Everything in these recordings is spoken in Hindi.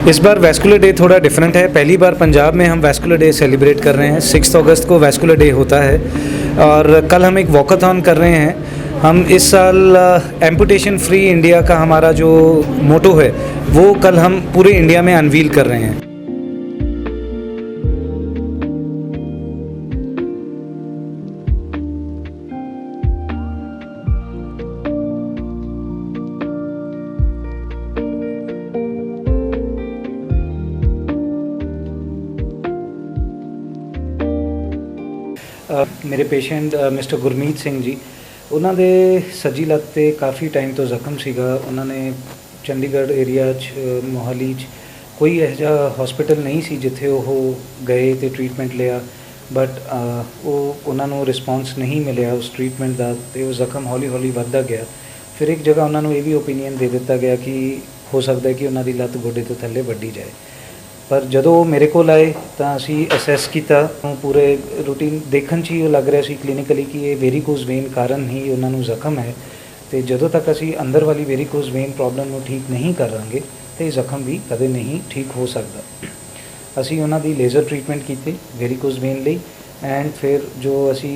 इस बार वैस्कुलर डे थोड़ा डिफरेंट है। पहली बार पंजाब में हम वैस्कुलर डे सेलिब्रेट कर रहे हैं। 6 अगस्त को वैस्कुलर डे होता है और कल हम एक वॉकाथॉन कर रहे हैं। हम इस साल एम्पुटेशन फ्री इंडिया का हमारा जो मोटो है वो कल हम पूरे इंडिया में अनवील कर रहे हैं। मेरे पेशेंट मिस्टर गुरमीत सिंह जी, ਉਹਨਾਂ ਦੇ ਸੱਜੀ ਲੱਤ 'ਤੇ ਕਾਫੀ ਟਾਈਮ ਤੋਂ ਜ਼ਖਮ ਸੀਗਾ। ਉਹਨਾਂ ਨੇ ਚੰਡੀਗੜ੍ਹ ਏਰੀਆ 'ਚ ਮੋਹਾਲੀ 'ਚ ਕੋਈ ਇਹੋ ਜਿਹਾ ਹਸਪੀਟਲ ਨਹੀਂ ਸੀ ਜਿੱਥੇ ਉਹ ਗਏ ਅਤੇ ਟਰੀਟਮੈਂਟ ਲਿਆ, ਬਟ ਉਹਨਾਂ ਨੂੰ ਰਿਸਪੌਂਸ ਨਹੀਂ ਮਿਲਿਆ ਉਸ ਟਰੀਟਮੈਂਟ ਦਾ ਅਤੇ ਉਹ ਜ਼ਖਮ ਹੌਲੀ ਹੌਲੀ ਵੱਧਦਾ ਗਿਆ। ਫਿਰ ਇੱਕ ਜਗ੍ਹਾ ਉਹਨਾਂ ਨੂੰ ਇਹ ਵੀ ਓਪੀਨੀਅਨ ਦੇ ਦਿੱਤਾ ਗਿਆ ਕਿ ਹੋ ਸਕਦਾ ਕਿ ਉਹਨਾਂ ਦੀ ਲੱਤ ਗੋਡੇ ਤੋਂ ਥੱਲੇ ਵੱਢੀ ਜਾਏ। पर ਜਦੋਂ ਮੇਰੇ ਕੋਲ ਆਏ ਤਾਂ ਅਸੀਂ ਅਸੈਸ ਕੀਤਾ, ਪੂਰੇ ਰੂਟੀਨ ਦੇਖਣ 'ਚ ਹੀ ਲੱਗ ਰਿਹਾ ਸੀ ਕਲੀਨਿਕਲੀ ਕਿ ਇਹ ਵੇਰੀਕੋਜ਼ ਵੇਨ ਕਾਰਨ ਹੀ ਉਹਨਾਂ ਨੂੰ ਜ਼ਖਮ ਹੈ ਅਤੇ ਜਦੋਂ ਤੱਕ ਅਸੀਂ ਅੰਦਰ ਵਾਲੀ ਵੇਰੀਕੋਜ਼ ਵੇਨ ਪ੍ਰੋਬਲਮ ਨੂੰ ਠੀਕ ਨਹੀਂ ਕਰਾਂਗੇ ਤਾਂ ਇਹ ਜ਼ਖਮ ਵੀ ਕਦੇ ਨਹੀਂ ਠੀਕ ਹੋ ਸਕਦਾ। ਅਸੀਂ ਉਹਨਾਂ ਦੀ ਲੇਜ਼ਰ ਟਰੀਟਮੈਂਟ ਕੀਤੀ ਵੇਰੀਕੋਜ਼ ਵੇਨ ਲਈ ਐਂਡ ਫਿਰ ਜੋ ਅਸੀਂ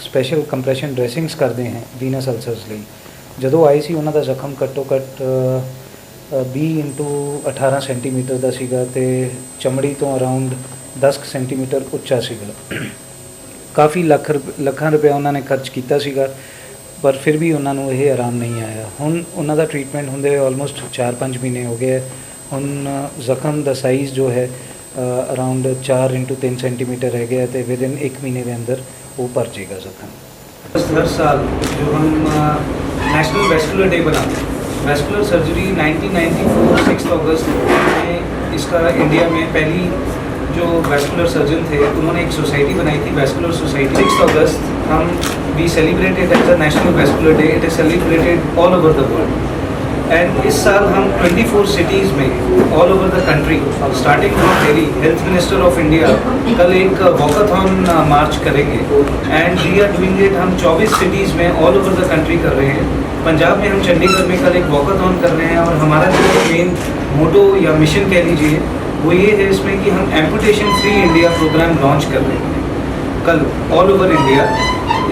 ਸਪੈਸ਼ਲ ਕੰਪਰੈਸ਼ਨ ਡਰੈਸਿੰਗਸ ਕਰਦੇ ਹਾਂ ਵੀਨਸ ਅਲਸਰਸ ਲਈ, ਜਦੋਂ ਆਏ ਸੀ ਉਹਨਾਂ ਦਾ ਜ਼ਖਮ ਘੱਟੋ ਘੱਟ 20x18 ਸੈਂਟੀਮੀਟਰ ਦਾ ਸੀਗਾ ਅਤੇ ਚਮੜੀ ਤੋਂ ਅਰਾਊਂਡ 10 ਸੈਂਟੀਮੀਟਰ ਉੱਚਾ ਸੀਗਾ। ਕਾਫੀ ਲੱਖਾਂ ਰੁਪਇਆ ਉਹਨਾਂ ਨੇ ਖਰਚ ਕੀਤਾ ਸੀਗਾ ਪਰ ਫਿਰ ਵੀ ਉਹਨਾਂ ਨੂੰ ਇਹ ਆਰਾਮ ਨਹੀਂ ਆਇਆ। ਹੁਣ ਉਹਨਾਂ ਦਾ ਟਰੀਟਮੈਂਟ ਹੁੰਦੇ ਆਲਮੋਸਟ 4-5 ਮਹੀਨੇ ਹੋ ਗਏ। ਹੁਣ ਜ਼ਖਮ ਦਾ ਸਾਈਜ਼ ਜੋ ਹੈ ਅਰਾਊਂਡ 4x3 ਸੈਂਟੀमीटर रह गया है, विद इन 1 महीने के अंदर वो भर जाएगा जख्म। हर साल जो हम नेशनल वैस्कुलर डे बनाते हैं, वैस्कुलर सर्जरी 1994 6 अगस्त में इसका इंडिया में पहली जो वैस्कुलर सर्जन थे उन्होंने एक सोसाइटी बनाई थी, वैस्कुलर सोसाइटी। 6 अगस्त हम we celebrated as a national vascular day. It is celebrated all over the world and इस साल हम 24 सिटीज़ में all over the country starting from Delhi, health minister of India कल एक वॉकाथॉन मार्च करेंगे and we are doing it. हम 24 सिटीज़ में ऑल ओवर द कंट्री कर रहे हैं। पंजाब में हम चंडीगढ़ में कल एक वॉकाथॉन कर रहे हैं और हमारा जो मेन मोटो या मिशन कह लीजिए वो ये है इसमें कि हम amputation free India programme launch कर रहे हैं कल ऑल ओवर इंडिया।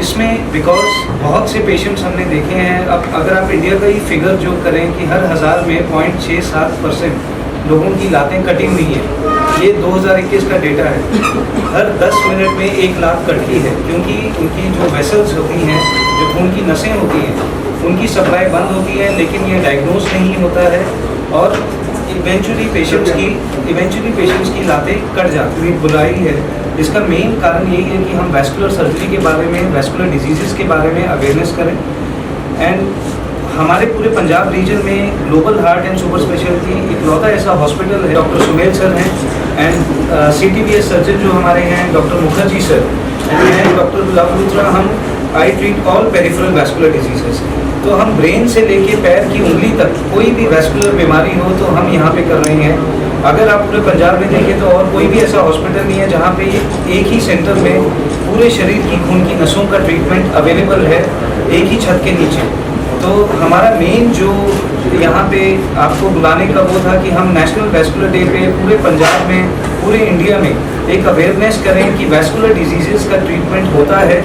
इसमें बिकॉज बहुत से पेशेंट्स हमने देखे हैं, अब अगर आप इंडिया का ही फिगर जो करें कि हर 1000 में 0.67% लोगों की लातें कटी हुई हैं, ये 2021 का डेटा है। हर 10 मिनट में 1 लात कटती है क्योंकि उनकी जो वेसल्स होती हैं, जो खून की नसें होती हैं, उनकी सप्लाई बंद होती है लेकिन ये डायग्नोज नहीं होता है और इवेंचुअली पेशेंट्स की लातें कट जाती हुई बुलाई है। इसका मेन कारण यही है कि हम वैस्कुलर सर्जरी के बारे में, वैस्कुलर डिजीज़ के बारे में अवेयरनेस करें एंड हमारे पूरे पंजाब रीजन में global heart and super speciality इकलौता ऐसा हॉस्पिटल है। डॉक्टर सुमेल सर हैं एंड CTBS सर्जन जो हमारे हैं doctor Mukherjee sir and doctor Lav Luthra. हम I treat all peripheral vascular diseases, तो हम ब्रेन से लेके पैर की उंगली तक कोई भी वैस्कुलर बीमारी हो तो हम यहाँ पे कर रहे हैं। अगर आप पूरे पंजाब में देखें तो और कोई भी ऐसा हॉस्पिटल नहीं है जहाँ पे एक ही सेंटर में पूरे शरीर की खून की नसों का ट्रीटमेंट अवेलेबल है एक ही छत के नीचे। तो हमारा मेन जो यहाँ पे आपको बुलाने का वो था कि हम नेशनल वैस्कुलर डे पे पूरे पंजाब में, पूरे इंडिया में एक अवेयरनेस करें कि वैस्कुलर डिजीज़ का ट्रीटमेंट होता है।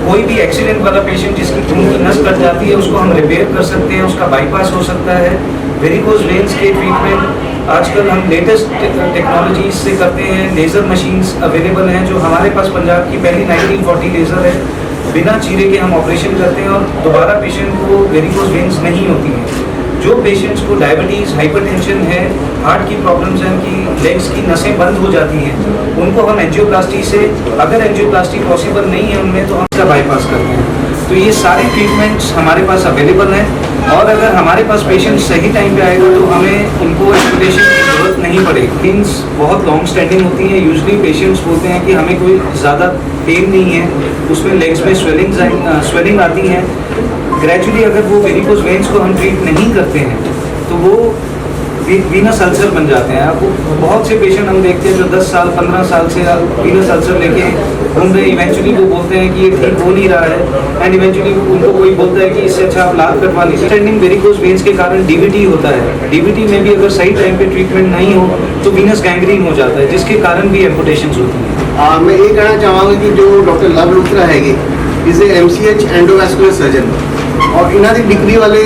कोई भी एक्सीडेंट वाला पेशेंट जिसकी खून की नस कट जाती है उसको हम रिपेयर कर सकते हैं, उसका बाईपास हो सकता है। वेरिकोज वेन्स के ट्रीटमेंट आजकल हम लेटेस्ट टेक्नोलॉजीज से करते हैं। लेज़र मशीन्स अवेलेबल हैं जो हमारे पास पंजाब की पहली 1940 लेज़र है, बिना चीरे के हम ऑपरेशन करते हैं और दोबारा पेशेंट को वेरिकोज वेन्स नहीं होती हैं। जो पेशेंट्स को डायबिटीज़, हाइपरटेंशन है, हार्ट की प्रॉब्लम्स हैं, उनकी लेग्स की नसें बंद हो जाती हैं, उनको हम एंजियोप्लास्टी से, अगर एंजियोप्लास्टी पॉसिबल नहीं है उनमें तो हम इसका बाईपास करते हैं। तो ये सारे ट्रीटमेंट्स हमारे पास अवेलेबल हैं और अगर हमारे पास पेशेंट सही टाइम पे आएगा तो हमें उनको एम्पुटेशन की ज़रूरत नहीं पड़ेगी। पेन्स बहुत लॉन्ग स्टैंडिंग होती हैं। यूजली पेशेंट्स बोलते हैं कि हमें कोई ज़्यादा पेन नहीं है, उसमें लेग्स में स्वेलिंग आती है। ग्रेजुअली अगर वो वेरिकोज वेन्स को हम ट्रीट नहीं करते हैं तो वो वीनस अल्सर बन जाते हैं। आपको बहुत से पेशेंट हम देखते हैं जो 10 साल 15 साल से वीनस अल्सर लेके घूम रहे, इवेंचुअली वो बोलते हैं कि ये ठीक हो नहीं रहा है एंड इवेंचुअली उनको कोई बोलता है कि इससे अच्छा आप लाभ करवा लीजिए। स्टैंडिंग वेरिकोज वेन्स के कारण डीवीटी होता है। डीवीटी में भी अगर सही टाइम पे ट्रीटमेंट नहीं हो तो वीनस गैंग्रीन हो जाता है, जिसके कारण भी एम्पुटेशंस होती हैं। मैं ये कहना चाहूँगा कि जो डॉक्टर लव लुथरा हैगे is a MCH endovascular surgeon और इन्हों की डिग्री वाले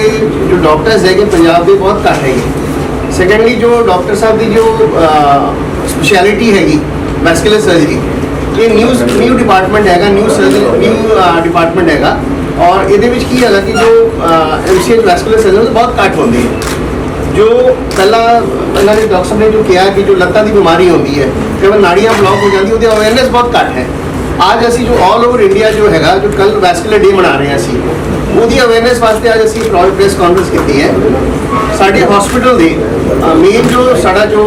जो डॉक्टर्स है पंजाब के बहुत घट है। सैकेंडली जो डॉक्टर साहब की जो स्पैशलिटी हैगी वैस्कुलर सर्जरी, ये न्यू डिपार्टमेंट हैगा, न्यू डिपार्टमेंट हैगा और ये की है कि जो MCH वैस्कुलर सर्जन बहुत घट होंगे हैं। जो पहला इन्होंने डॉक्टर साहब ने जो किया कि जो लत्तां की बीमारी होती है कई बार नाड़ियाँ ब्लॉक हो जाती है, अवेयरनेस बहुत घट है। आज असी जो ऑल ओवर इंडिया जो हैगा जो कल वैस्कुलर डे मना रहे हैं असी ਉਹਦੀ अवेयरनेस वास्ते आज असी प्रेस कॉन्फ्रेंस की है। साढ़े हॉस्पिटल के मेन जो साड़ा जो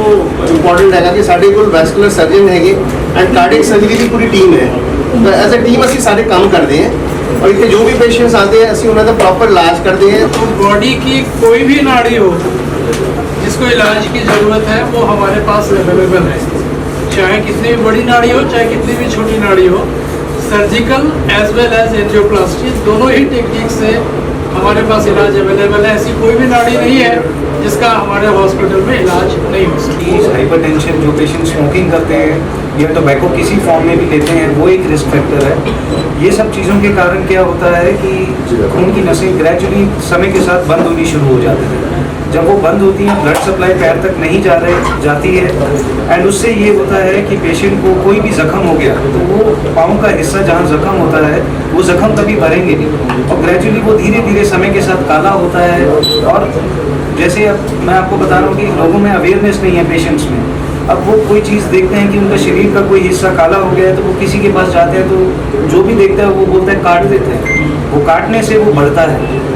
इंपॉर्टेंट हैगा कि साढ़े कोल वैस्कुलर सर्जन हैगे एंड कार्डियक सर्जरी की पूरी टीम है। तो एज ए टीम असी सारे काम करते हैं और इतने जो भी पेशेंट्स आते हैं असी उन्होंने प्रॉपर इलाज करते हैं। तो बॉडी की कोई भी नाड़ी हो जिसको इलाज की ज़रूरत है वो हमारे पास अवेलेबल है, चाहे कितनी भी बड़ी नाड़ी हो चाहे कितनी भी छोटी नाड़ी हो। Surgical as well as angioplasty दोनों ही टेक्निक से हमारे पास इलाज अवेलेबल है। ऐसी कोई भी नाड़ी नहीं है जिसका हमारे हॉस्पिटल में इलाज नहीं हो सकती। हाइपरटेंशन, जो पेशेंट स्मोकिंग करते हैं या टोबैको किसी फॉर्म में भी लेते हैं वो एक रिस्क फैक्टर है। ये सब चीज़ों के कारण क्या होता है कि खून की नसें ग्रेजुअली समय के साथ बंद होनी शुरू हो जाती हैं। जब वो बंद होती हैं ब्लड सप्लाई पैर तक नहीं जाती है एंड उससे ये होता है कि पेशेंट को कोई भी ज़ख्म हो गया तो वो पाँव का हिस्सा जहाँ ज़ख्म होता है वो ज़ख्म कभी भरेंगे नहीं और ग्रेजुअली वो धीरे धीरे समय के साथ काला होता है। और जैसे अब मैं आपको बता रहा हूँ कि लोगों में अवेयरनेस नहीं है पेशेंट्स में। अब वो कोई चीज़ देखते हैं कि उनका शरीर का कोई हिस्सा काला हो गया है तो वो किसी के पास जाते हैं तो जो भी देखता है वो बोलता है काट देते हैं। वो काटने से वो बढ़ता है।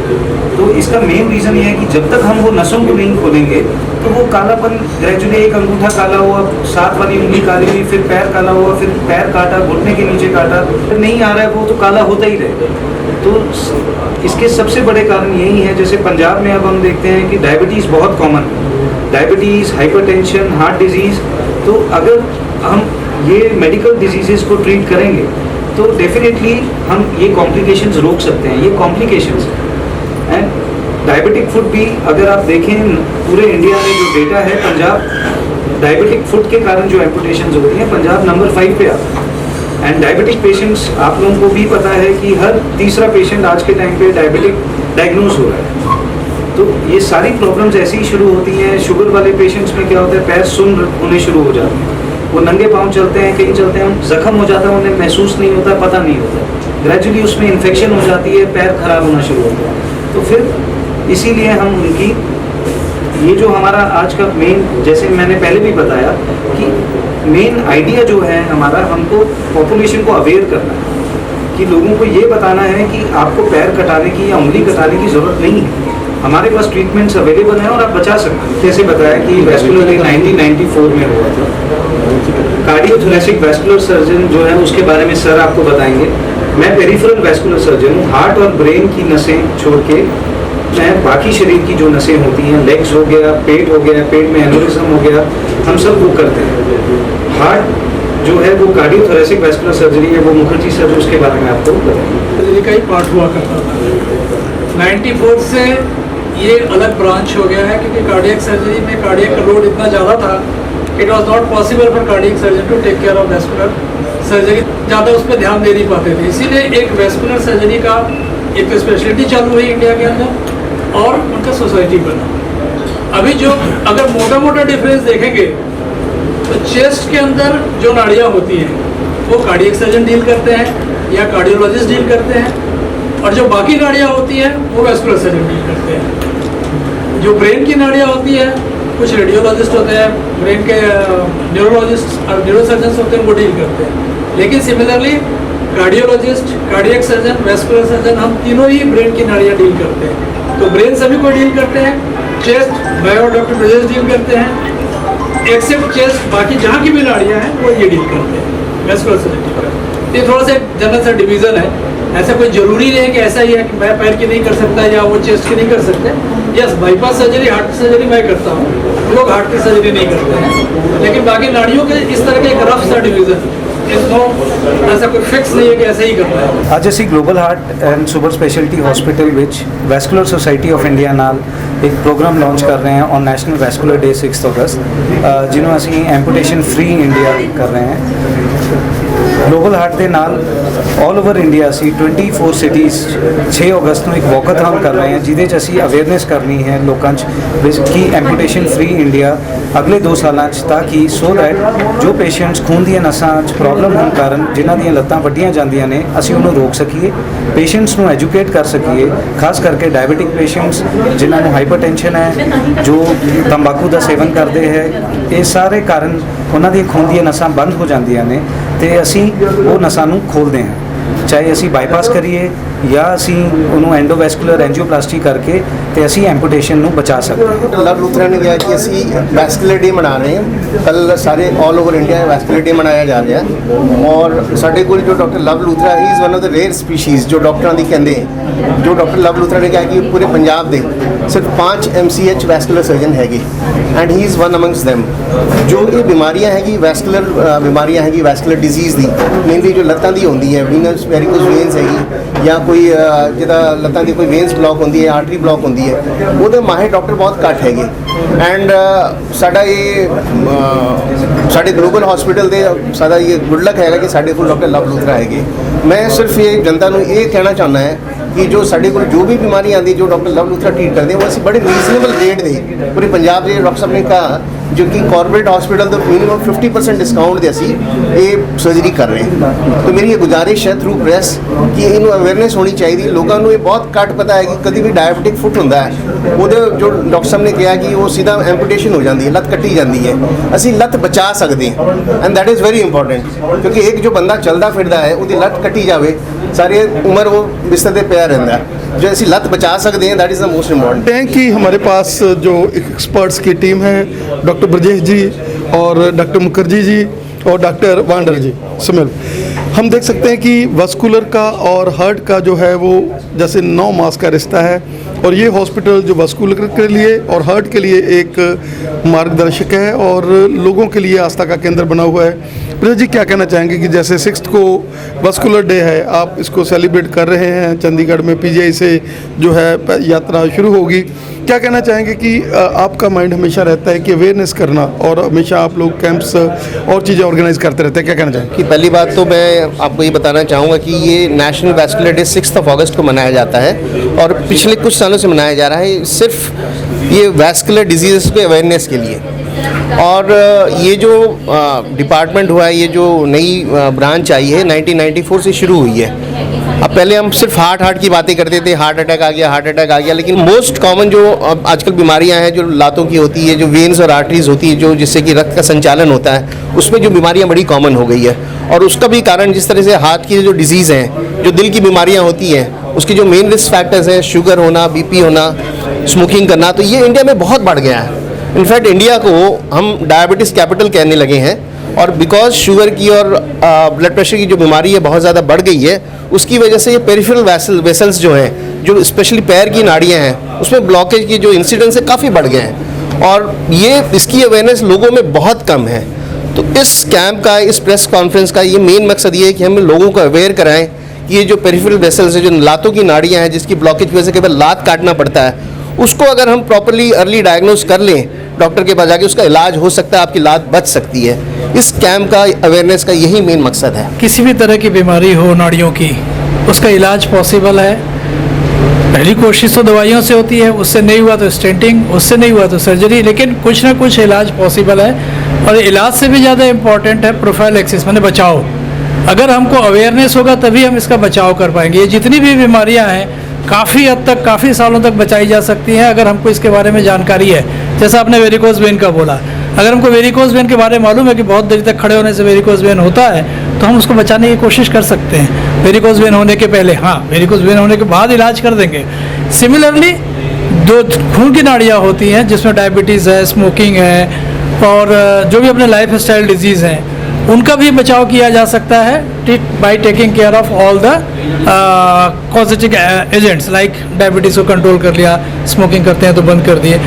तो इसका मेन रीज़न ये है कि जब तक हम वो नसों को नहीं खोलेंगे तो वो कालापन ग्रेजुअली, एक अंगूठा काला हुआ, साथ वाली उंगली काली हुई, फिर पैर काला हुआ, फिर पैर काटा, घुटने के नीचे काटा, फिर नहीं आ रहा है वो तो काला होता ही रहे। तो इसके सबसे बड़े कारण यही है। जैसे पंजाब में अब हम देखते हैं कि डायबिटीज़ बहुत कॉमन है, डायबिटीज़, हाइपरटेंशन, हार्ट डिजीज़। तो अगर हम ये मेडिकल डिजीज़ को ट्रीट करेंगे तो डेफिनेटली हम ये कॉम्प्लिकेशंस रोक सकते हैं। ये कॉम्प्लिकेशंस एंड डायबिटिक फुट भी अगर आप देखें पूरे इंडिया में जो डेटा है, पंजाब डायबिटिक फुट के कारण जो एम्पुटेशंस होती हैं पंजाब नंबर 5 पे आता है। एंड डायबिटिक पेशेंट्स, आप लोगों को भी पता है कि हर तीसरा पेशेंट आज के टाइम पे डायबिटिक डायग्नोज हो रहा है। तो ये सारी प्रॉब्लम्स ऐसे ही शुरू होती हैं। शुगर वाले पेशेंट्स में क्या होता है, पैर सुन्न होने शुरू हो जाते हैं, वो नंगे पाँव चलते हैं, कहीं चलते हैं, जख्म हो जाता है, उन्हें महसूस नहीं होता, पता नहीं होता। ग्रेजुअली उसमें इन्फेक्शन हो जाती है, पैर खराब होना शुरू होता है। तो फिर इसीलिए हम उनकी ये जो हमारा आज का मेन, जैसे मैंने पहले भी बताया कि मेन आइडिया जो है हमारा, हमको पॉपुलेशन को अवेयर करना है कि लोगों को ये बताना है कि आपको पैर कटाने की या उंगली कटाने की ज़रूरत नहीं है। हमारे पास ट्रीटमेंट्स अवेलेबल हैं और आप बचा सकते हैं। कैसे बताया कि वैस्कुलर डे 1994 में हुआ था। कार्डियोथोरेसिक वैस्कुलर सर्जन जो है उसके बारे में सर आपको बताएंगे। मैं पेरिफेरल वैस्कुलर सर्जन हूँ। हार्ट और ब्रेन की नसें छोड़ के मैं बाकी शरीर की जो नसें होती हैं, लेग्स हो गया, पेट हो गया, पेट में एनोरिज्म हो गया, हम सब वो करते हैं। हार्ट जो है वो कार्डियोथोरेसिक वैस्कुलर सर्जरी है, वो मुखर्जी सर उसके बारे में आपको बताएंगे। सर्जरी का ही पार्ट हुआ करता था। 94 से ये अलग ब्रांच हो गया है क्योंकि कार्डियक सर्जरी में कार्डियक लोड इतना ज़्यादा था, it was not possible for cardiac surgeon to take care of vascular surgery. ज़्यादा उस पर ध्यान दे नहीं पाते थे, इसीलिए एक वैस्कुलर सर्जरी का एक स्पेशलिटी चालू हुई इंडिया के अंदर और उनका सोसाइटी बना। अभी जो अगर मोटा मोटा डिफरेंस देखेंगे तो चेस्ट के अंदर जो नाड़ियाँ होती हैं वो कार्डियक सर्जन डील करते हैं या कार्डियोलॉजिस्ट डील करते हैं, और जो बाकी नाड़ियाँ होती हैं वो वैस्कुलर सर्जन डील करते हैं। जो ब्रेन की नाड़ियाँ होती हैं कुछ रेडियोलॉजिस्ट होते हैं, ब्रेन के न्यूरोलॉजिस्ट और न्यूरोसर्जन होते हैं, वो डील करते हैं। लेकिन similarly cardiologist, cardiac surgeon, vascular surgeon, हम तीनों ही ब्रेन की नाड़ियाँ डील करते हैं। तो ब्रेन सभी को डील करते हैं, chest bio doctor Brajesh deal करते हैं, एक्सेप्ट चेस्ट बाकी जहाँ की भी नाड़ियाँ हैं वो ये डील करते हैं वैस्कुलर सर्जरी का। ये थोड़ा सा जनरल सा डिवीज़न है। ऐसा कोई जरूरी नहीं है कि ऐसा ही है कि मैं पैर की नहीं कर सकता या वो चेस्ट की नहीं कर सकते। यस, बाईपास सर्जरी, हार्ट की सर्जरी मैं करता हूँ, लोग हार्ट की सर्जरी नहीं करते हैं, लेकिन बाकी नाड़ियों के इस तरह का एक रफ सा डिवीजन, ऐसा कोई फिक्स नहीं है कि ऐसे ही करना है। ਅੱਜ ਅਸੀਂ global heart and super speciality hospital ਵਿੱਚ ਵੈਸਕੂਲਰ ਸੁਸਾਇਟੀ ਆਫ ਇੰਡੀਆ ਨਾਲ ਇੱਕ ਪ੍ਰੋਗਰਾਮ ਲਾਂਚ ਕਰ ਰਹੇ ਹਾਂ ਔਨ ਨੈਸ਼ਨਲ ਵੈਸਕੂਲਰ ਡੇ 6 ਅਗਸਤ, ਜਿਹਨੂੰ ਅਸੀਂ ਐਂਪੂਟੇਸ਼ਨ ਫ੍ਰੀ ਇੰਡੀਆ ਕਰ ਰਹੇ ਹਾਂ। ਗਲੋਬਲ ਹਾਰਟ ਦੇ ਨਾਲ ਆਲ ਓਵਰ ਇੰਡੀਆ ਅਸੀਂ 24 ਸਿਟੀਜ਼ 6 ਅਗਸਤ ਨੂੰ ਇੱਕ ਵਾਕਾਥਨ ਕਰ ਰਹੇ ਹਾਂ, ਜਿਹਦੇ 'ਚ ਅਸੀਂ ਅਵੇਅਰਨੈਸ ਕਰਨੀ ਹੈ ਲੋਕਾਂ 'ਚ ਕਿ ਐਂਪੂਟੇਸ਼ਨ ਫ੍ਰੀ ਇੰਡੀਆ ਅਗਲੇ 2 ਸਾਲਾਂ 'ਚ, ਤਾਂ ਕਿ ਸੋ ਦੈਟ ਜੋ ਪੇਸ਼ੈਂਟਸ ਖੂਨ ਦੀਆਂ ਨਸਾਂ 'ਚ ਪ੍ਰੋਬਲਮ ਹੋਣ ਕਾਰਨ ਜਿਨ੍ਹਾਂ ਦੀਆਂ ਲੱਤਾਂ ਵੱਡੀਆਂ ਜਾਂਦੀਆਂ ਨੇ, ਅਸੀਂ ਉਹਨੂੰ ਰੋਕ ਸਕੀਏ, ਪੇਸ਼ੈਂਟਸ ਨੂੰ ਐਜੂਕੇਟ ਕਰ ਸਕੀਏ, ਖਾਸ ਕਰਕੇ ਡਾਇਬੀਟਿਕ ਪੇਸ਼ੈਂਟਸ ਜਿਨ੍ਹਾਂ ਨੂੰ ਹਾਈਪਰਟੈਂਸ਼ਨ ਹੈ, ਜੋ ਤੰਬਾਕੂ ਦਾ ਸੇਵਨ ਕਰਦੇ ਹੈ, ਇਹ ਸਾਰੇ ਕਾਰਨ ਉਹਨਾਂ ਦੀਆਂ ਖੂਨ ਦੀਆਂ ਨਸਾਂ ਬੰਦ ਹੋ ਜਾਂਦੀਆਂ ਨੇ ਤੇ ਅਸੀਂ ਉਹ ਨਸਾਂ ਨੂੰ ਖੋਲ੍ਹਦੇ ਹਾਂ, ਚਾਹੇ ਅਸੀਂ ਬਾਈਪਾਸ ਕਰੀਏ ਜਾਂ ਅਸੀਂ ਉਹਨੂੰ ਐਂਡੋਵੈਸਕੂਲਰ ਐਂਜੀਓਪਲਾਸਟੀ ਕਰਕੇ ਤੇ ਅਸੀਂ ਐਂਪੂਟੇਸ਼ਨ ਨੂੰ ਬਚਾ ਸਕਦੇ ਹਾਂ। ਲਵ ਲੂਥਰਾ ਨੇ ਕਿਹਾ ਕਿ ਅਸੀਂ ਵੈਸਕੂਲਰ ਡੇ ਮਨਾ ਰਹੇ ਹਾਂ, ਕੱਲ ਸਾਰੇ all over India vascular day ਮਨਾਇਆ ਜਾ ਰਿਹਾ ਔਰ ਸਾਡੇ ਕੋਲ ਜੋ doctor Luv Luthra he is one of the rare species ਜੋ ਡਾਕਟਰਾਂ ਦੀ ਕਹਿੰਦੇ, ਜੋ ਡਾਕਟਰ ਲਵ ਲੂਥਰਾ ਨੇ ਕਿਹਾ ਕਿ ਪੂਰੇ ਪੰਜਾਬ ਦੇ ਸਿਰਫ 5 MCH ਵੈਸਕੂਲਰ ਸਰਜਨ ਹੈਗੇ and he is one ਅਮੰਗਸ them। ਜੋ ਇਹ ਬਿਮਾਰੀਆਂ ਹੈਗੀ ਵੈਸਕੂਲਰ ਬਿਮਾਰੀਆਂ ਹੈਗੀ ਵੈਸਕੂਲਰ ਡਿਜ਼ੀਜ਼ ਦੀ, ਮੇਨਲੀ ਜੋ ਲੱਤਾਂ ਦੀ ਹੁੰਦੀ ਹੈ, ਵੀਨਸ ਵੈਰੀਕੋਸ ਵੇਨਸ ਹੈਗੀ ਜਾਂ ਕੋਈ ਜਿਹਦਾ ਲੱਤਾਂ ਦੀ ਕੋਈ ਵੇਨਸ ਬਲੌਕ ਹੁੰਦੀ ਹੈ, ਆਰਟਰੀ ਬਲੌਕ ਹੁੰਦੀ ਹੈ, ਉਹਦੇ ਮਾਹਿਰ ਡਾਕਟਰ ਬਹੁਤ ਘੱਟ ਹੈਗੇ ਐਂਡ ਸਾਡਾ ਇਹ ਸਾਡੇ ਗਲੋਬਲ ਹਸਪੀਟਲ ਦੇ ਸਾਡਾ ਇਹ ਗੁੱਡ ਲੱਕ ਹੈਗਾ ਕਿ ਸਾਡੇ ਕੋਲ ਡਾਕਟਰ ਲਵ ਲੂਥਰਾ ਹੈਗੇ। ਮੈਂ ਸਿਰਫ ਇਹ ਜਨਤਾ ਨੂੰ ਇਹ ਕਹਿਣਾ ਚਾਹੁੰਦਾ ਹੈ कि जो साढ़े को जो भी बीमारी आती जो डॉक्टर लव लूथरा ट्रीट करते हैं वो असं बड़े रीजनेबल रेट दे पूरे पंजाब के डॉक्टर साहब ने कहा जो कि कॉर्पोरेट हॉस्पिटल तो मिनिमम 50% डिस्काउंट दे असी ये सर्जरी कर रहे हैं। तो मेरी ये गुजारिश है थ्रू प्रेस कि इनू अवेयरनेस होनी चाहिए, लोगों को ये बहुत घट पता है कि कभी भी डायबिटिक फुट होंदा है वो जो डॉक्टर साहब ने कहा कि वो सीधा एम्पूटेशन हो जाती है, लत कट्टी जाती है, असी लत बचा सकते हैं and that is very important क्योंकि एक जो बंदा चलता फिरदा है उसकी लत कट्टी जाए सारी उम्र वो बिस्तर पर पिया रहता है, जो ऐसी लत बचा सकते हैं that is the most important हैं कि हमारे पास जो एक्सपर्ट्स की टीम है डॉक्टर ब्रजेश जी और डॉक्टर मुखर्जी जी और डॉक्टर वांडर जी सुमिल, हम देख सकते हैं कि वस्कुलर का और हार्ट का जो है वो जैसे 9 मास का रिश्ता है और ये हॉस्पिटल जो वस्कुलर के लिए और हार्ट के लिए एक मार्गदर्शक है और लोगों के लिए आस्था का केंद्र बना हुआ है। ब्रजेश जी क्या कहना चाहेंगे कि जैसे 6 को वस्कुलर डे है, आप इसको सेलिब्रेट कर रहे हैं, चंडीगढ़ में PGI से जो है यात्रा शुरू होगी, क्या कहना चाहेंगे कि आपका माइंड हमेशा रहता है कि अवेयरनेस करना और हमेशा आप लोग कैंप्स और चीज़ें ऑर्गेनाइज करते रहते हैं, क्या कहना चाहेंगे? कि पहली बात तो मैं आपको ये बताना चाहूँगा कि ये नेशनल वैस्कुलर डे 6 अगस्त को मनाया जाता है और पिछले कुछ सालों से मनाया जा रहा है सिर्फ ये वैस्कुलर डिजीज़ पे अवेयरनेस के लिए। और ये जो डिपार्टमेंट हुआ है, ये जो नई ब्रांच आई है 1994 से शुरू हुई है। अब पहले हम सिर्फ हार्ट की बातें करते थे, हार्ट अटैक आ गया, लेकिन मोस्ट कॉमन जो आजकल बीमारियां हैं जो लातों की होती है, जो वेन्स और आर्टरीज होती है, जो जिससे कि रक्त का संचालन होता है, उसमें जो बीमारियां बड़ी कॉमन हो गई है। और उसका भी कारण जिस तरह से हार्ट की जो डिजीज़ हैं, जो दिल की बीमारियाँ होती हैं, उसकी जो मेन रिस्क फैक्टर्स हैं, शुगर होना, BP होना, स्मोकिंग करना, तो ये इंडिया में बहुत बढ़ गया है। इनफैक्ट इंडिया को हम डायबिटीज़ कैपिटल कहने लगे हैं और बिकॉज शुगर की और ब्लड प्रेशर की जो बीमारी है बहुत ज़्यादा बढ़ गई है, उसकी वजह से ये पेरिफेरल वेसल्स जो हैं, जो स्पेशली पैर की नाड़ियाँ हैं, उसमें ब्लॉकेज की जो इंसिडेंस है काफ़ी बढ़ गए हैं और ये इसकी अवेयरनेस लोगों में बहुत कम है। तो इस कैंप का, इस प्रेस कॉन्फ्रेंस का ये मेन मकसद ये है कि हम लोगों को अवेयर कराएं कि ये जो पेरिफेरल वेसल्स है, जो लातों की नाड़ियाँ हैं, जिसकी ब्लॉकेज की वजह से केवल लात काटना पड़ता है, उसको अगर हम प्रॉपर्ली अर्ली डायग्नोज कर लें डॉक्टर के पास जाके, उसका इलाज हो सकता है, आपकी लात बच सकती है। इस कैंप का अवेयरनेस का यही मेन मकसद है। किसी भी तरह की बीमारी हो नाड़ियों की, उसका इलाज पॉसिबल है। पहली कोशिश तो दवाइयों से होती है, उससे नहीं हुआ तो स्टेंटिंग, उससे नहीं हुआ तो सर्जरी, लेकिन कुछ ना कुछ इलाज पॉसिबल है। और इलाज से भी ज़्यादा इम्पॉर्टेंट है प्रोफाइलैक्सिस, माने बचाव। अगर हमको अवेयरनेस होगा तभी हम इसका बचाव कर पाएंगे। ये जितनी भी बीमारियां हैं काफ़ी हद तक, काफ़ी सालों तक बचाई जा सकती हैं अगर हमको इसके बारे में जानकारी है। जैसा आपने वेरिकोज वेन का बोला, अगर हमको वेरिकोज वेन के बारे में मालूम है कि बहुत देर तक खड़े होने से वेरिकोज वेन होता है, तो हम उसको बचाने की कोशिश कर सकते हैं। वेरिकोज वेन होने के पहले, हाँ, वेरिकोज वेन होने के बाद इलाज कर देंगे। सिमिलरली जो खून की नाड़ियाँ होती हैं जिसमें डायबिटीज़ है, स्मोकिंग है और जो भी अपने लाइफ स्टाइल डिजीज़ हैं, उनका भी बचाव किया जा सकता है by taking care of all the causative agents, like diabetes को कंट्रोल कर लिया, स्मोकिंग करते हैं तो बंद कर दिए।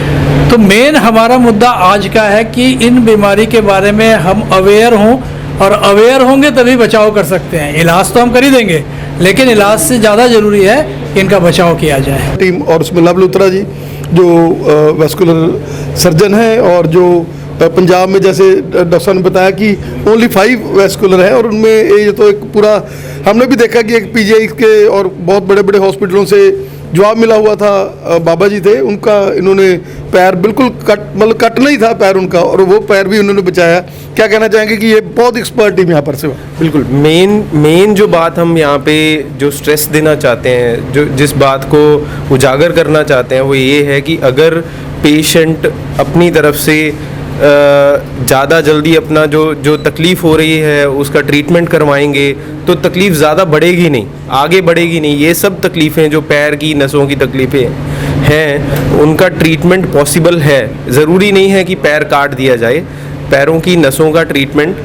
तो मेन हमारा मुद्दा आज का है कि इन बीमारी के बारे में हम अवेयर हों, और अवेयर होंगे तभी बचाव कर सकते हैं। इलाज तो हम कर ही देंगे, लेकिन इलाज से ज़्यादा ज़रूरी है कि इनका बचाव किया जाए। टीम और उसमें लव लूथरा जी जो वैस्कुलर सर्जन हैं, और जो पंजाब में जैसे डॉक्टर साहब ने बताया कि ओनली 5 वैस्कुलर हैं, और उनमें ये तो एक पूरा हमने भी देखा कि एक पीजीआई के और बहुत बड़े बड़े हॉस्पिटलों से जवाब मिला हुआ था। बाबा जी थे, उनका इन्होंने पैर बिल्कुल मतलब कट नहीं था पैर उनका, और वो पैर भी उन्होंने बचाया। क्या कहना चाहेंगे कि ये बहुत एक्सपर्ट टीम यहाँ पर से? बिल्कुल मेन जो बात हम यहाँ पे जो स्ट्रेस देना चाहते हैं, जो जिस बात को उजागर करना चाहते हैं, वो ये है कि अगर पेशेंट अपनी तरफ से ज़्यादा जल्दी अपना जो तकलीफ़ हो रही है उसका ट्रीटमेंट करवाएंगे तो तकलीफ़ ज़्यादा बढ़ेगी नहीं, आगे बढ़ेगी नहीं। ये सब तकलीफ़ें जो पैर की नसों की तकलीफ़ें हैं उनका ट्रीटमेंट पॉसिबल है। ज़रूरी नहीं है कि पैर काट दिया जाए। पैरों की नसों का ट्रीटमेंट,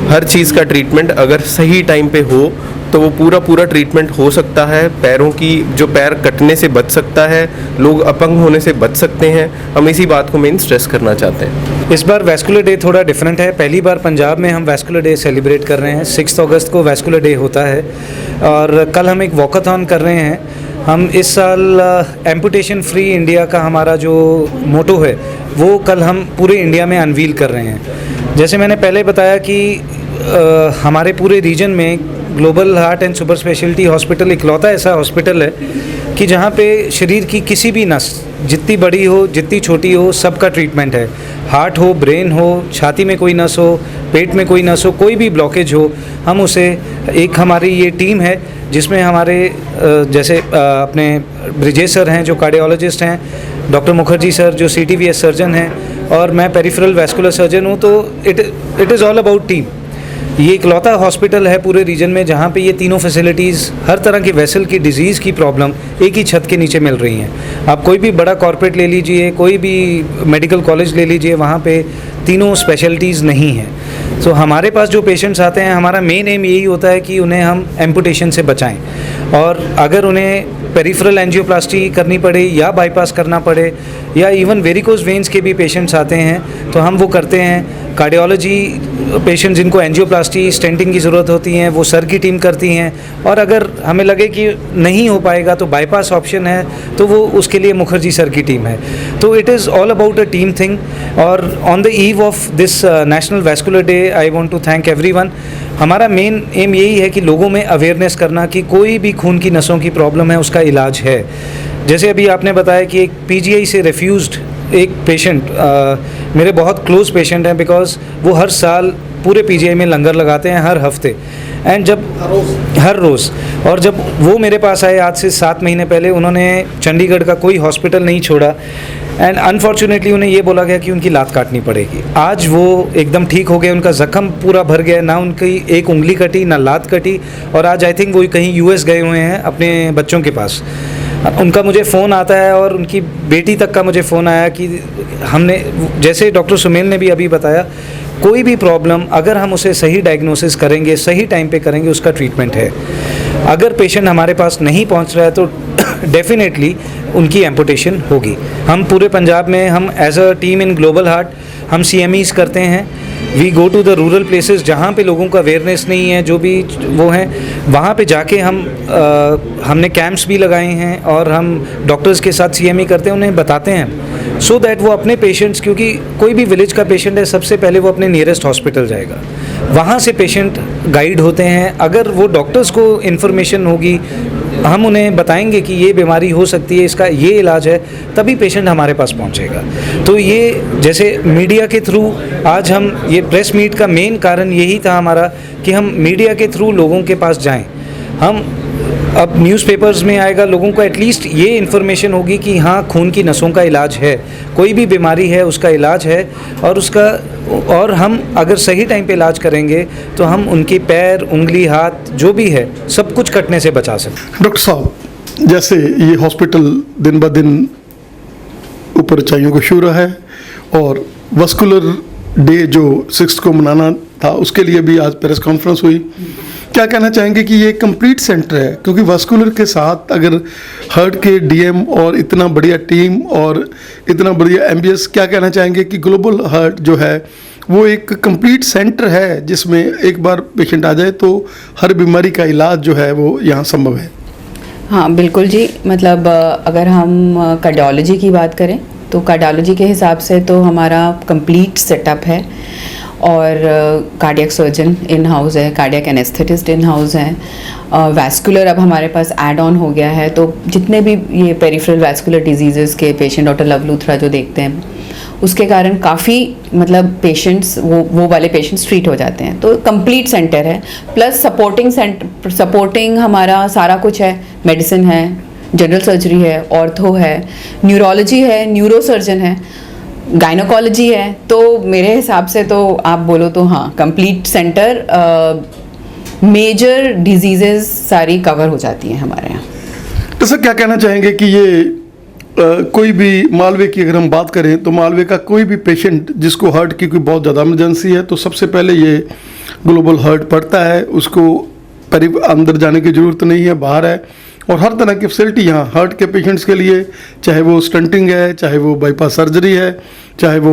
हर चीज़ का ट्रीटमेंट अगर सही टाइम पे हो तो वो पूरा ट्रीटमेंट हो सकता है। पैरों की जो पैर कटने से बच सकता है, लोग अपंग होने से बच सकते हैं। हम इसी बात को मेन स्ट्रेस करना चाहते हैं। इस बार वैस्कुलर डे थोड़ा डिफरेंट है। पहली बार पंजाब में हम वैस्कुलर डे सेलिब्रेट कर रहे हैं। 6 अगस्त को वैस्कुलर डे होता है, और कल हम एक वॉकाथॉन कर रहे हैं। हम इस साल एम्पुटेशन फ्री इंडिया का हमारा जो मोटो है वो कल हम पूरे इंडिया में अनवील कर रहे हैं। जैसे मैंने पहले बताया कि हमारे पूरे रीजन में global heart and super speciality hospital इकलौता ऐसा हॉस्पिटल है कि जहाँ पे शरीर की किसी भी नस, जितनी बड़ी हो जितनी छोटी हो, सबका ट्रीटमेंट है। हार्ट हो, ब्रेन हो, छाती में कोई नस हो, पेट में कोई नस हो, कोई भी ब्लॉकेज हो, हम उसे, एक हमारी ये टीम है जिसमें हमारे जैसे अपने ब्रिजेश सर हैं जो कार्डियोलॉजिस्ट हैं, डॉक्टर मुखर्जी सर जो CTVS सर्जन हैं, और मैं पेरिफेरल वैस्कुलर सर्जन हूँ। तो it is all about team. ये इकलौता हॉस्पिटल है पूरे रीजन में जहाँ पे ये तीनों फैसिलिटीज़, हर तरह की वेसल की डिजीज़ की प्रॉब्लम एक ही छत के नीचे मिल रही हैं। आप कोई भी बड़ा कॉर्पोरेट ले लीजिए, कोई भी मेडिकल कॉलेज ले लीजिए, वहाँ पे तीनों स्पेशलिटीज़ नहीं हैं। तो हमारे पास जो पेशेंट्स आते हैं, हमारा मेन एम यही होता है कि उन्हें हम एम्पुटेशन से बचाएं, और अगर उन्हें पेरिफेरल एंजियोप्लास्टी करनी पड़े या बाईपास करना पड़े, या इवन वेरिकोज वेन्स के भी पेशेंट्स आते हैं तो हम वो करते हैं। कार्डियोलॉजी पेशेंट जिनको एंजियोप्लास्टी, स्टेंटिंग की ज़रूरत होती है, वो सर की टीम करती हैं, और अगर हमें लगे कि नहीं हो पाएगा तो बाईपास ऑप्शन है तो वो उसके लिए मुखर्जी सर की टीम है। तो it is all about a team thing. और on the eve of this national vascular day I want to thank everyone. हमारा मेन एम यही है कि लोगों में अवेयरनेस करना कि कोई भी खून की नसों की प्रॉब्लम है उसका इलाज है। जैसे अभी आपने बताया कि एक PGI से रेफ्यूज्ड एक पेशेंट, मेरे बहुत क्लोज पेशेंट हैं, बिकॉज वो हर साल पूरे PGI में लंगर लगाते हैं हर हफ्ते, एंड जब हर रोज़, और जब वो मेरे पास आए आज से 7 महीने पहले, उन्होंने चंडीगढ़ का कोई हॉस्पिटल नहीं छोड़ा, एंड अनफॉर्चुनेटली उन्हें ये बोला गया कि उनकी लात काटनी पड़ेगी। आज वो एकदम ठीक हो गए, उनका ज़ख्म पूरा भर गया, ना उनकी एक उंगली कटी ना लात कटी, और आज आई थिंक वो कहीं US गए हुए हैं अपने बच्चों के पास। उनका मुझे फ़ोन आता है, और उनकी बेटी तक का मुझे फ़ोन आया कि हमने, जैसे डॉक्टर सुमेल ने भी अभी बताया, कोई भी प्रॉब्लम अगर हम उसे सही डायग्नोसिस करेंगे, सही टाइम पे करेंगे, उसका ट्रीटमेंट है। अगर पेशेंट हमारे पास नहीं पहुंच रहा है तो डेफिनेटली उनकी एम्पुटेशन होगी। हम पूरे पंजाब में, हम as a team in global heart, हम CMEs करते हैं। We go to the rural places जहाँ पे लोगों का अवेयरनेस नहीं है, जो भी वो हैं, वहाँ पे जाके हमने कैंप्स भी लगाए हैं, और हम डॉक्टर्स के साथ CME करते हैं, उन्हें बताते हैं सो दैट वो अपने पेशेंट्स, क्योंकि कोई भी विलेज का पेशेंट है, सबसे पहले वो अपने नियरेस्ट हॉस्पिटल जाएगा, वहाँ से पेशेंट गाइड होते हैं। अगर वो डॉक्टर्स को इन्फॉर्मेशन होगी, हम उन्हें बताएंगे कि ये बीमारी हो सकती है, इसका ये इलाज है, तभी पेशेंट हमारे पास पहुंचेगा। तो ये जैसे मीडिया के थ्रू आज हम, ये प्रेस मीट का मेन कारण यही था हमारा कि हम मीडिया के थ्रू लोगों के पास जाएं। हम अब न्यूज़पेपर्स में आएगा, लोगों को एटलीस्ट ये इन्फॉर्मेशन होगी कि हाँ, खून की नसों का इलाज है, कोई भी बीमारी है उसका इलाज है, और हम अगर सही टाइम पे इलाज करेंगे तो हम उनकी पैर, उंगली, हाथ जो भी है सब कुछ कटने से बचा सकते हैं। डॉक्टर साहब, जैसे ये हॉस्पिटल दिन ब दिन ऊपर ऊंचाइयों को छू रहा है, और वस्कुलर डे जो 6 को मनाना था उसके लिए भी आज प्रेस कॉन्फ्रेंस हुई। क्या कहना चाहेंगे कि ये कंप्लीट सेंटर है, क्योंकि वास्कुलर के साथ अगर हार्ट के डीएम और इतना बढ़िया टीम और इतना बढ़िया एमबीएस, क्या कहना चाहेंगे कि ग्लोबल हार्ट जो है वो एक कंप्लीट सेंटर है जिसमें एक बार पेशेंट आ जाए तो हर बीमारी का इलाज जो है वो यहाँ संभव है? हाँ बिल्कुल जी, मतलब अगर हम कार्डियोलॉजी की बात करें तो कार्डियोलॉजी के हिसाब से तो हमारा कंप्लीट सेटअप है, और कार्डियक सर्जन इन हाउस है, कार्डियक एनेस्थेटिस्ट इन हाउस है, वैस्कुलर अब हमारे पास ऐड ऑन हो गया है। तो जितने भी ये पेरिफेरल वैस्कुलर डिजीज़ेस के पेशेंट डॉक्टर लव लूथरा जो देखते हैं, उसके कारण काफ़ी मतलब पेशेंट्स वो वाले पेशेंट्स ट्रीट हो जाते हैं। तो कंप्लीट सेंटर है, प्लस सपोर्टिंग हमारा सारा कुछ है, मेडिसिन है, जनरल सर्जरी है, ऑर्थो है, न्यूरोलॉजी है, न्यूरो सर्जन है, गायनोकोलॉजी है। तो मेरे हिसाब से तो आप बोलो तो हाँ, कंप्लीट सेंटर, मेजर डिजीजेस सारी कवर हो जाती हैं हमारे यहाँ। तो सर क्या कहना चाहेंगे कि ये कोई भी मालवे की अगर हम बात करें तो मालवे का कोई भी पेशेंट जिसको हार्ट की कोई बहुत ज़्यादा इमरजेंसी है तो सबसे पहले ये ग्लोबल हार्ट पड़ता है, उसको अंदर जाने की ज़रूरत नहीं है, बाहर है। और हर तरह की फैसिलिटी यहाँ हार्ट के पेशेंट्स के लिए, चाहे वो स्टंटिंग है, चाहे वो बाईपास सर्जरी है, चाहे वो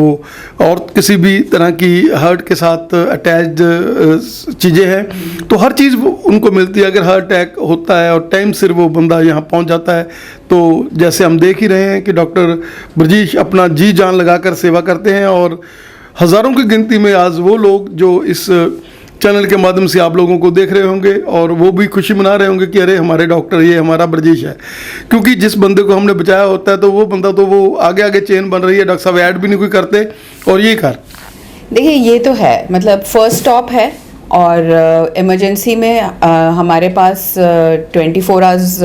और किसी भी तरह की हार्ट के साथ अटैच्ड चीज़ें हैं, तो हर चीज़ उनको मिलती है। अगर हार्ट अटैक होता है और टाइम सिर वो बंदा यहाँ पहुँच जाता है, तो जैसे हम देख ही रहे हैं कि डॉक्टर ब्रजेश अपना जी जान लगाकर सेवा करते हैं, और हज़ारों की गिनती में आज वो लोग जो इस चैनल के माध्यम से आप लोगों को देख रहे होंगे और वो भी खुशी मना रहे होंगे कि अरे हमारे डॉक्टर, ये हमारा ब्रजेश है। क्योंकि जिस बंदे को हमने बचाया होता है तो वो बंदा तो वो आगे आगे चेन बन रही है, डॉक्टर साहब ऐड भी नहीं कोई करते, और ये कर देखिए ये तो है, मतलब फर्स्ट स्टॉप है। और इमरजेंसी में हमारे पास 24 आवर्स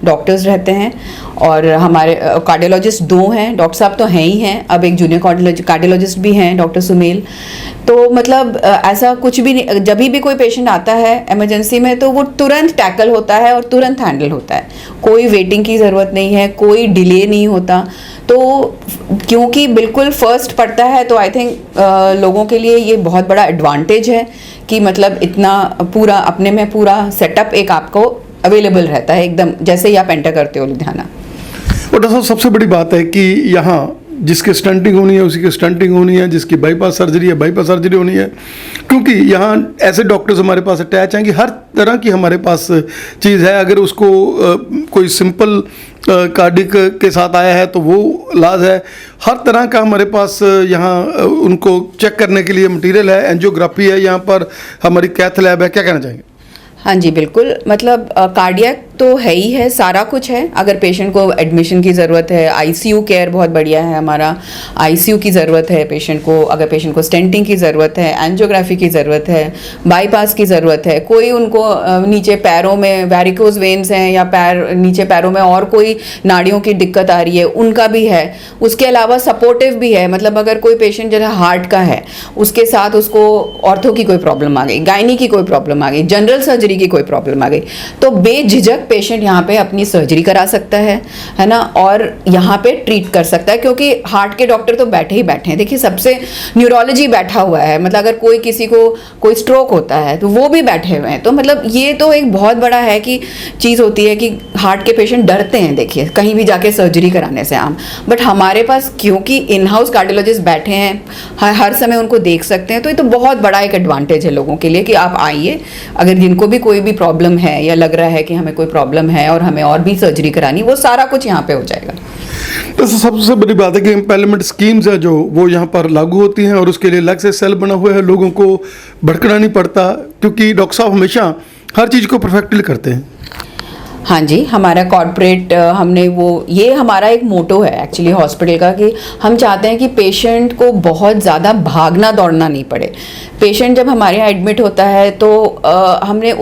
डॉक्टर्स रहते हैं, और हमारे कार्डियोलॉजिस्ट 2 हैं, डॉक्टर साहब तो हैं ही हैं, अब एक जूनियर कार्डियोलॉजिस्ट भी हैं, डॉक्टर सुमेल। तो मतलब ऐसा कुछ भी नहीं, जब भी कोई पेशेंट आता है इमरजेंसी में तो वो तुरंत टैकल होता है और तुरंत हैंडल होता है, कोई वेटिंग की ज़रूरत नहीं है, कोई डिले नहीं होता। तो क्योंकि बिल्कुल फर्स्ट पड़ता है तो आई थिंक लोगों के लिए ये बहुत बड़ा एडवांटेज है कि मतलब इतना पूरा अपने में पूरा सेटअप एक आपको अवेलेबल रहता है, एकदम जैसे ही आप एंटर करते हो लुधियाना। और डॉक्टर साहब सबसे बड़ी बात है कि यहाँ जिसके स्टंटिंग होनी है उसी की स्टंटिंग होनी है, जिसकी बाईपास सर्जरी है बाईपास सर्जरी होनी है, क्योंकि यहाँ ऐसे डॉक्टर्स हमारे पास अटैच हैं कि हर तरह की हमारे पास चीज़ है। अगर उसको कोई सिंपल कार्डिक के साथ आया है तो वो इलाज है, हर तरह का हमारे पास यहाँ उनको चेक करने के लिए मटीरियल है, एंजियोग्राफी है, यहाँ पर हमारी कैथ लैब है। क्या कहना चाहेंगे? हाँ जी बिल्कुल, मतलब कार्डियक तो है ही है, सारा कुछ है। अगर पेशेंट को एडमिशन की ज़रूरत है, आईसीयू केयर बहुत बढ़िया है हमारा, आईसीयू की ज़रूरत है पेशेंट को, अगर पेशेंट को स्टेंटिंग की ज़रूरत है, एंजियोग्राफी की ज़रूरत है, बाईपास की ज़रूरत है, कोई उनको नीचे पैरों में वैरिकोज वेन्स हैं या नीचे पैरों में और कोई नाड़ियों की दिक्कत आ रही है, उनका भी है। उसके अलावा सपोर्टिव भी है, मतलब अगर कोई पेशेंट जैसे हार्ट का है, उसके साथ उसको ऑर्थो की कोई प्रॉब्लम आ गई, गायनी की कोई प्रॉब्लम आ गई, जनरल सर्जरी की कोई प्रॉब्लम आ गई, तो बेझिझक पेशेंट यहाँ पे अपनी सर्जरी करा सकता है ना, और यहाँ पे ट्रीट कर सकता है। क्योंकि हार्ट के डॉक्टर तो बैठे ही बैठे हैं, देखिए सबसे न्यूरोलॉजी बैठा हुआ है, मतलब अगर कोई किसी को कोई स्ट्रोक होता है तो वो भी बैठे हुए हैं। तो मतलब ये तो एक बहुत बड़ा है कि चीज़ होती है कि हार्ट के पेशेंट डरते हैं, देखिए कहीं भी जाके सर्जरी कराने से आम, बट हमारे पास क्योंकि इन हाउस कार्डियोलॉजिस्ट बैठे हैं, हर समय उनको देख सकते हैं, तो ये तो बहुत बड़ा एक एडवांटेज है लोगों के लिए कि आप आइए, अगर जिनको भी कोई भी प्रॉब्लम है या लग रहा है कि हमें कोई प्रॉब्लम है और हमें और भी सर्जरी करानी, वो सारा कुछ यहाँ पे हो जाएगा। तो सबसे बड़ी बात है कि एम्पैवरमेंट स्कीम्स है जो वो यहाँ पर लागू होती हैं, और उसके लिए अलग से सेल बना हुआ है, लोगों को भटकना नहीं पड़ता, क्योंकि डॉक्टर साहब हमेशा हर चीज़ को परफेक्टली करते हैं। हाँ जी, हमारा कॉर्पोरेट हमने वो, ये हमारा एक मोटो है एक्चुअली हॉस्पिटल का, कि हम चाहते हैं कि पेशेंट को बहुत ज़्यादा भागना दौड़ना नहीं पड़े। पेशेंट जब हमारे यहाँ एडमिट होता है तो हमने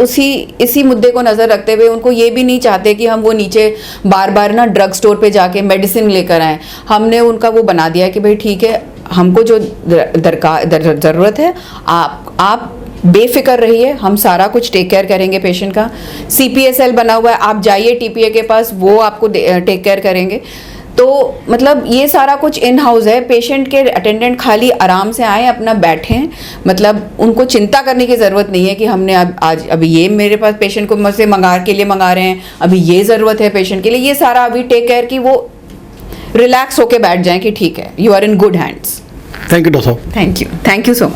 इसी मुद्दे को नज़र रखते हुए उनको ये भी नहीं चाहते कि हम वो नीचे बार बार ना ड्रग स्टोर पे जाके मेडिसिन लेकर आएँ। हमने उनका वो बना दिया कि भाई ठीक है, हमको जो ज़रूरत है आप बेफिक्र रहिए, हम सारा कुछ टेक केयर करेंगे पेशेंट का। CPSL बना हुआ है, आप जाइए TPA के पास, वो आपको टेक केयर करेंगे। तो मतलब ये सारा कुछ इन हाउस है, पेशेंट के अटेंडेंट खाली आराम से आए, अपना बैठें, मतलब उनको चिंता करने की ज़रूरत नहीं है कि हमने अब आज अभी ये मेरे पास पेशेंट को मुझसे मंगा रहे हैं, अभी ये ज़रूरत है पेशेंट के लिए, ये सारा अभी टेक केयर कि वो रिलैक्स होके बैठ जाएं कि ठीक है, you are in good hands. Thank you doctor साहब। Thank you so much.